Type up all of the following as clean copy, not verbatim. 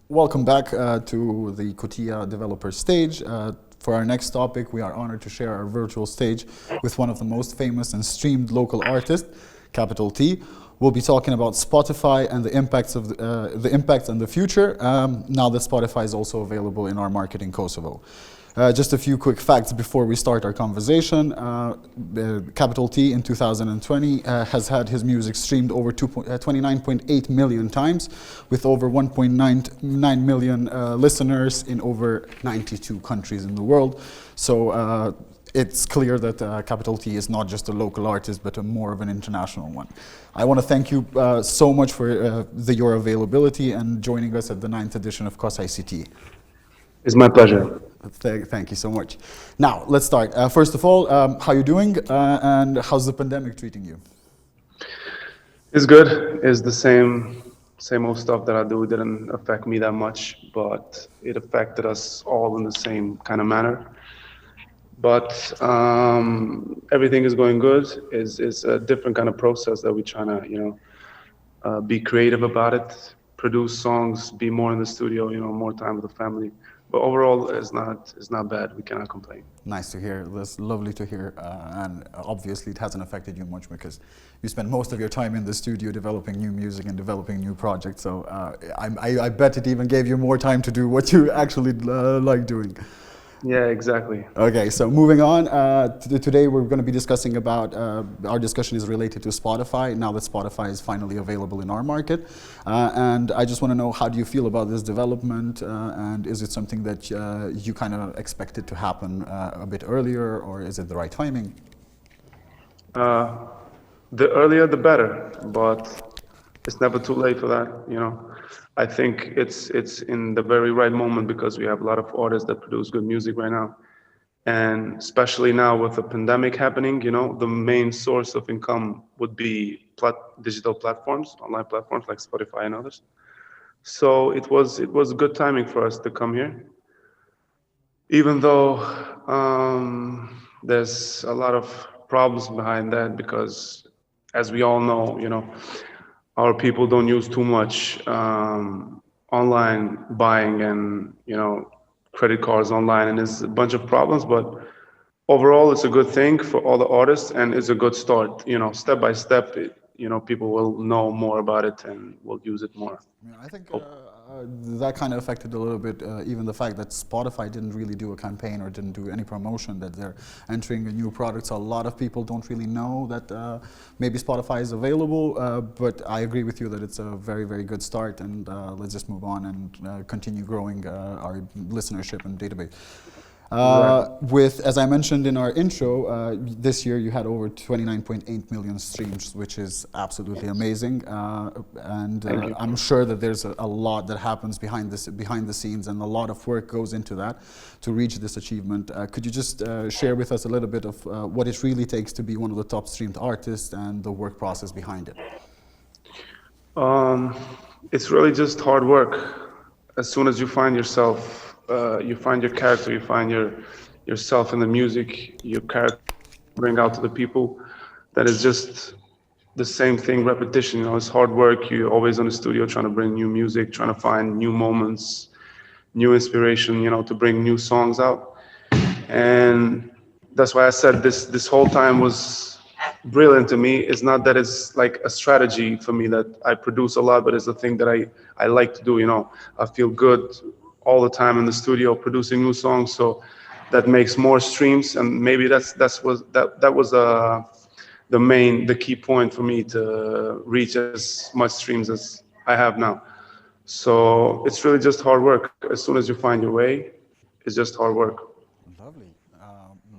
Welcome back to the COTIA developer stage. For our next topic, we are honored to share our virtual stage with one of the most famous and streamed local artists, Capital T. We'll be talking about Spotify and the impacts of the impacts on the future. Now that Spotify is also available in our market in Kosovo. Just a few quick facts before we start our conversation. Capital T in 2020 has had his music streamed over 29.8 million times, with over 1.9 million listeners in over 92 countries in the world. So it's clear that Capital T is not just a local artist, but more of an international one. I want to thank you so much for your availability and joining us at the 9th edition of KosICT. It's my pleasure. Thank you so much. Now, let's start. First of all, how are you doing and how's the pandemic treating you? It's good. It's the same old stuff that I do. It didn't affect me that much, but it affected us all in the same kind of manner. But everything is going good. It's a different kind of process that we're trying to, be creative about it, produce songs, be more in the studio, more time with the family. But overall, it's not bad. We cannot complain. Nice to hear. That's lovely to hear. And obviously, it hasn't affected you much because you spend most of your time in the studio developing new music and developing new projects. So I bet it even gave you more time to do what you actually like doing. Yeah, exactly. Okay, so moving on, today we're going to be discussing about, our discussion is related to Spotify, now that Spotify is finally available in our market. And I just want to know, how do you feel about this development? And is it something that you kind of expected to happen a bit earlier, or is it the right timing? The earlier, the better, but it's never too late for that, I think it's in the very right moment because we have a lot of artists that produce good music right now. And especially now with the pandemic happening, the main source of income would be digital platforms, online platforms like Spotify and others. So it was good timing for us to come here. Even though there's a lot of problems behind that because, as we all know, our people don't use too much online buying and, credit cards online, and there's a bunch of problems, but overall it's a good thing for all the artists and it's a good start. Step by step, people will know more about it and will use it more. Yeah, I think that kind of affected a little bit even the fact that Spotify didn't really do a campaign or didn't do any promotion that they're entering a new product. So a lot of people don't really know that maybe Spotify is available, but I agree with you that it's a very, very good start, and let's just move on and continue growing our listenership and database. As I mentioned in our intro, this year you had over 29.8 million streams, which is absolutely amazing. And I'm sure that there's a lot that happens behind the scenes, and a lot of work goes into that to reach this achievement. Could you just share with us a little bit of what it really takes to be one of the top streamed artists and the work process behind it? It's really just hard work. As soon as you find yourself, you find your character, you find yourself in the music, your character bring out to the people. That is just the same thing, repetition. It's hard work. You're always in the studio trying to bring new music, trying to find new moments, new inspiration, to bring new songs out. And that's why I said this whole time was brilliant to me. It's not that it's like a strategy for me that I produce a lot, but it's a thing that I like to do. I feel good all the time in the studio producing new songs, so that makes more streams, and maybe that was the key point for me to reach as much streams as I have now. So it's really just hard work. As soon as you find your way, it's just hard work. Lovely.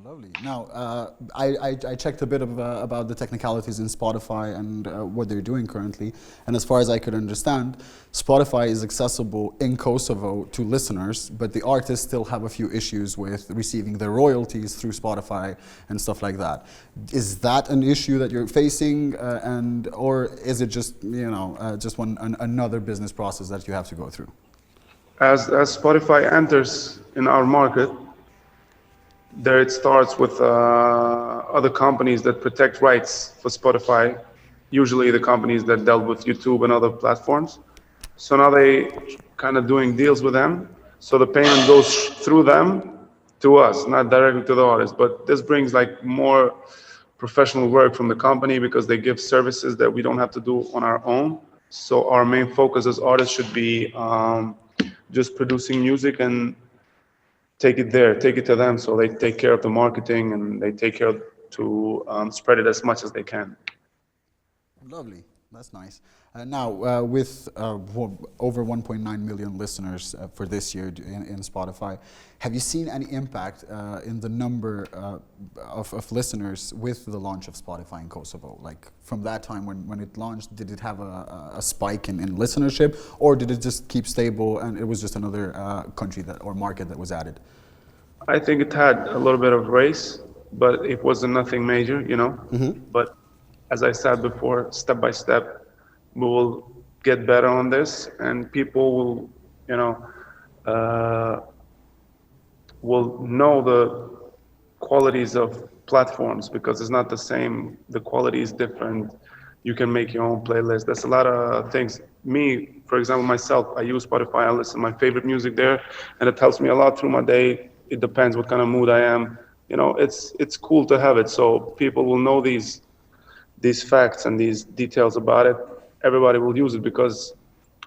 Lovely. Now, I checked a bit about the technicalities in Spotify and what they're doing currently. And as far as I could understand, Spotify is accessible in Kosovo to listeners, but the artists still have a few issues with receiving their royalties through Spotify and stuff like that. Is that an issue that you're facing, or is it just another business process that you have to go through? As Spotify enters in our market, there it starts with other companies that protect rights for Spotify, usually the companies that dealt with YouTube and other platforms. So now they kind of doing deals with them. So the payment goes through them to us, not directly to the artist. But this brings like more professional work from the company because they give services that we don't have to do on our own. So our main focus as artists should be just producing music and take it there, take it to them. So they take care of the marketing and they take care to spread it as much as they can. Lovely. That's nice. Now, with over 1.9 million listeners for this year in Spotify, have you seen any impact in the number of listeners with the launch of Spotify in Kosovo? Like from that time when it launched, did it have a spike in listenership, or did it just keep stable and it was just another country that or market that was added? I think it had a little bit of race, but it wasn't nothing major, you know. But as I said before, step by step, we will get better on this, and people will, you will know the qualities of platforms because it's not the same. The quality is different. You can make your own playlist. There's a lot of things. Me, for example, myself, I use Spotify. I listen to my favorite music there, and it helps me a lot through my day. It depends what kind of mood I am. You know, it's cool to have it, so people will know these facts and these details about it. Everybody will use it because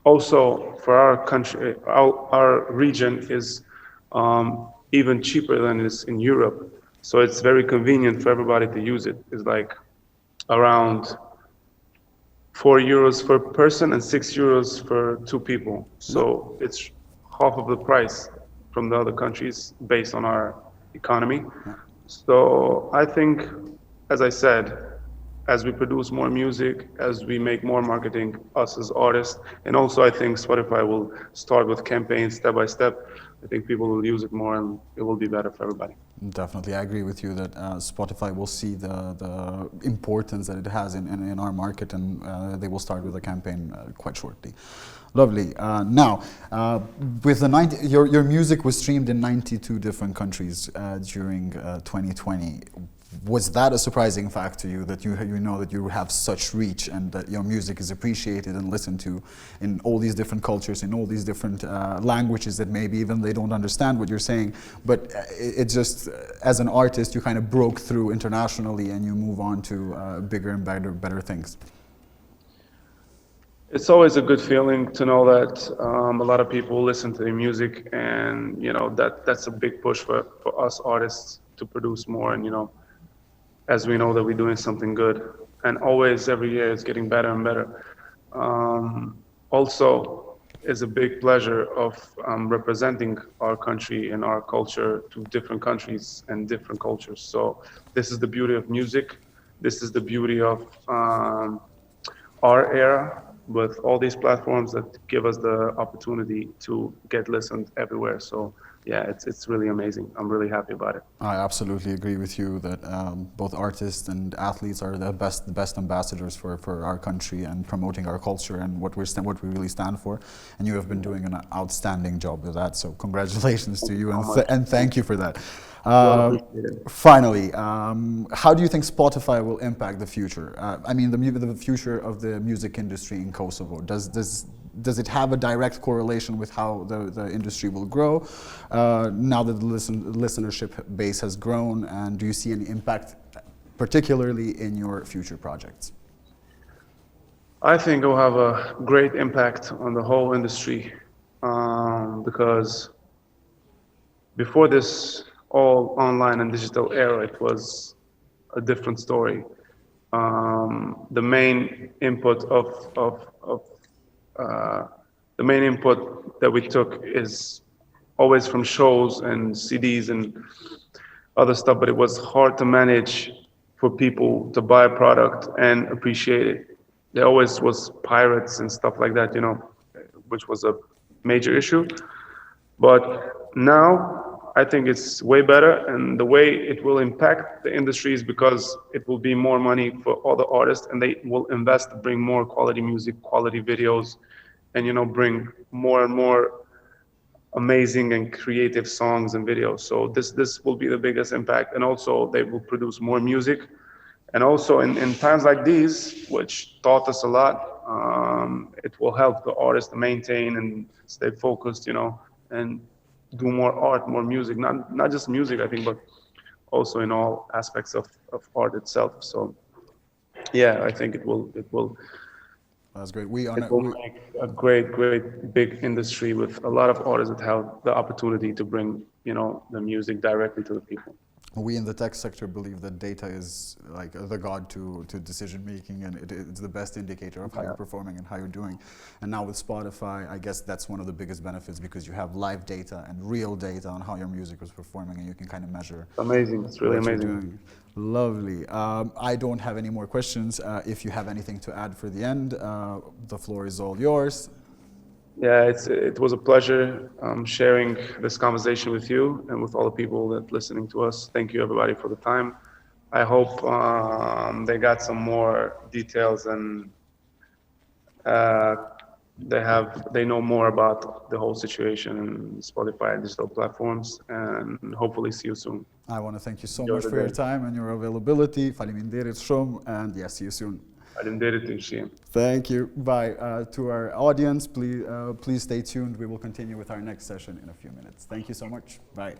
also for our country, our region is even cheaper than it is in Europe. So it's very convenient for everybody to use it. It's like around €4 per person and €6 for two people. So it's half of the price from the other countries based on our economy. So I think, as I said, as we produce more music, as we make more marketing, us as artists, and also I think Spotify will start with campaigns step by step. I think people will use it more and it will be better for everybody. Definitely, I agree with you that Spotify will see the importance that it has in our market, and they will start with a campaign quite shortly. Lovely. Now, with your music was streamed in 92 different countries during 2020. Was that a surprising fact to you that you know that you have such reach and that your music is appreciated and listened to in all these different cultures, in all these different languages that maybe even they don't understand what you're saying, but it just, as an artist, you kind of broke through internationally and you move on to bigger and better things? It's always a good feeling to know that a lot of people listen to the music, and you know that's a big push for us artists to produce more, and you know, as we know that we're doing something good, and always every year it's getting better and better. Also, it's a big pleasure of representing our country and our culture to different countries and different cultures. So this is the beauty of music. This is the beauty of our era, with all these platforms that give us the opportunity to get listened everywhere. So yeah, it's really amazing. I'm really happy about it. I absolutely agree with you that both artists and athletes are the best ambassadors for our country and promoting our culture and what we really stand for. And you have been doing an outstanding job with that. So congratulations to you and thank you for that. Finally, how do you think Spotify will impact the future? I mean, the future of the music industry in Kosovo. Does it have a direct correlation with how the industry will grow now that the listenership base has grown? And do you see any impact, particularly in your future projects? I think it will have a great impact on the whole industry because before this all online and digital era, it was a different story. The main input the main input that we took is always from shows and CDs and other stuff, but it was hard to manage for people to buy a product and appreciate it. There always was pirates and stuff like that, you know, which was a major issue. But now I think it's way better, and the way it will impact the industry is because it will be more money for all the artists, and they will invest to bring more quality music, quality videos, and you know, bring more and more amazing and creative songs and videos. So this will be the biggest impact, and also they will produce more music. And also in times like these, which taught us a lot, it will help the artist to maintain and stay focused, you know, and do more art, more music, not just music, I think, but also in all aspects of art itself. So yeah, I think it will That's great. make a great big industry with a lot of artists that have the opportunity to bring, you know, the music directly to the people. We in the tech sector believe that data is like the god to decision making, and it's the best indicator of how you're performing and how you're doing. And now with Spotify, I guess that's one of the biggest benefits, because you have live data and real data on how your music is performing, and you can kind of measure. Amazing. It's really what you're amazing. doing. Lovely. I don't have any more questions. If you have anything to add for the end, the floor is all yours. Yeah, it was a pleasure sharing this conversation with you and with all the people that listening to us. Thank you everybody for the time. I hope they got some more details and uh, they know more about the whole situation in Spotify and digital platforms, and hopefully see you soon. I want to thank you so Enjoy much the for your day. time and your availability. Faleminderit shumë, and yes, see you soon. Faleminderit. Thank you. Bye. To our audience, please stay tuned. We will continue with our next session in a few minutes. Thank you so much. Bye.